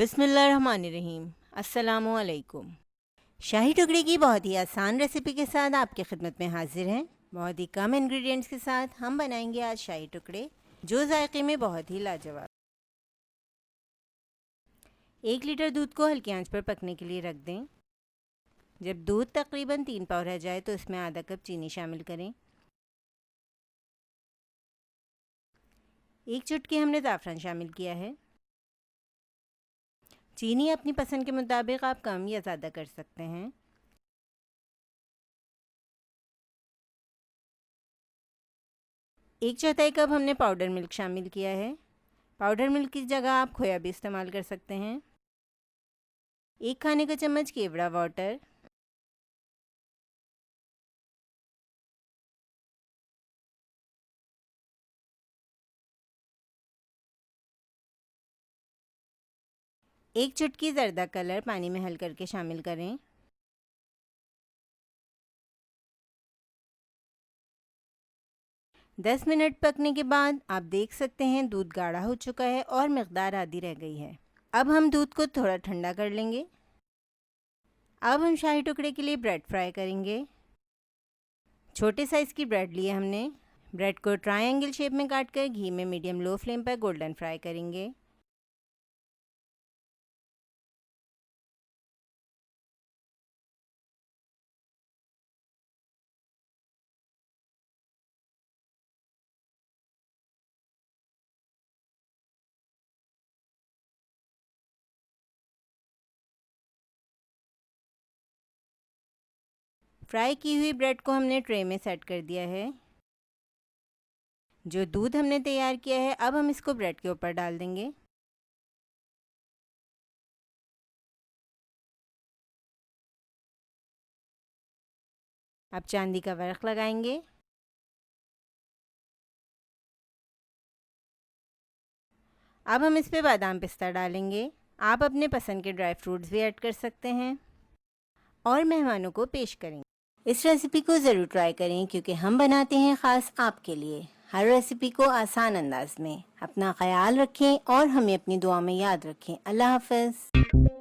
बिस्मिल्लाहिर्रहमानिर्रहीम। अस्सलामुअलैकुम। शाही टुकड़े की बहुत ही आसान रेसिपी के साथ आपकी खिदमत में हाजिर हैं। बहुत ही कम इंग्रेडिएंट्स के साथ हम बनाएंगे आज शाही टुकड़े, जो जायके में बहुत ही लाजवाब। 1 लीटर दूध को हल्की आंच पर पकने के लिए रख दें। जब दूध तकरीबन 3 पाव रह जाए तो इसमें आधा कप चीनी शामिल करें। 1 चुटकी हमने ज़ाफ़रान शामिल किया है। चीनी अपनी पसंद के मुताबिक आप कम या ज़्यादा कर सकते हैं। एक चौथाई कप हमने पाउडर मिल्क शामिल किया है। पाउडर मिल्क की जगह आप खोया भी इस्तेमाल कर सकते हैं। 1 खाने का चम्मच केवड़ा वाटर, एक चुटकी जर्दा कलर पानी में हल करके शामिल करें। दस मिनट पकने के बाद आप देख सकते हैं दूध गाढ़ा हो चुका है और मिकदार आधी रह गई है। अब हम दूध को थोड़ा ठंडा कर लेंगे। अब हम शाही टुकड़े के लिए ब्रेड फ्राई करेंगे। छोटे साइज़ की ब्रेड लिए हमने। ब्रेड को ट्रायंगल शेप में काटकर घी में मीडियम लो फ्लेम पर गोल्डन फ्राई करेंगे। फ्राई की हुई ब्रेड को हमने ट्रे में सेट कर दिया है। जो दूध हमने तैयार किया है अब हम इसको ब्रेड के ऊपर डाल देंगे। अब चांदी का वर्क लगाएंगे। अब हम इस पे बादाम पिस्ता डालेंगे। आप अपने पसंद के ड्राई फ्रूट्स भी ऐड कर सकते हैं और मेहमानों को पेश करेंगे। इस रेसिपी को ज़रूर ट्राई करें क्योंकि हम बनाते हैं ख़ास आपके लिए। हर रेसिपी को आसान अंदाज में। अपना ख्याल रखें और हमें अपनी दुआ में याद रखें। अल्लाह हाफ़िज़।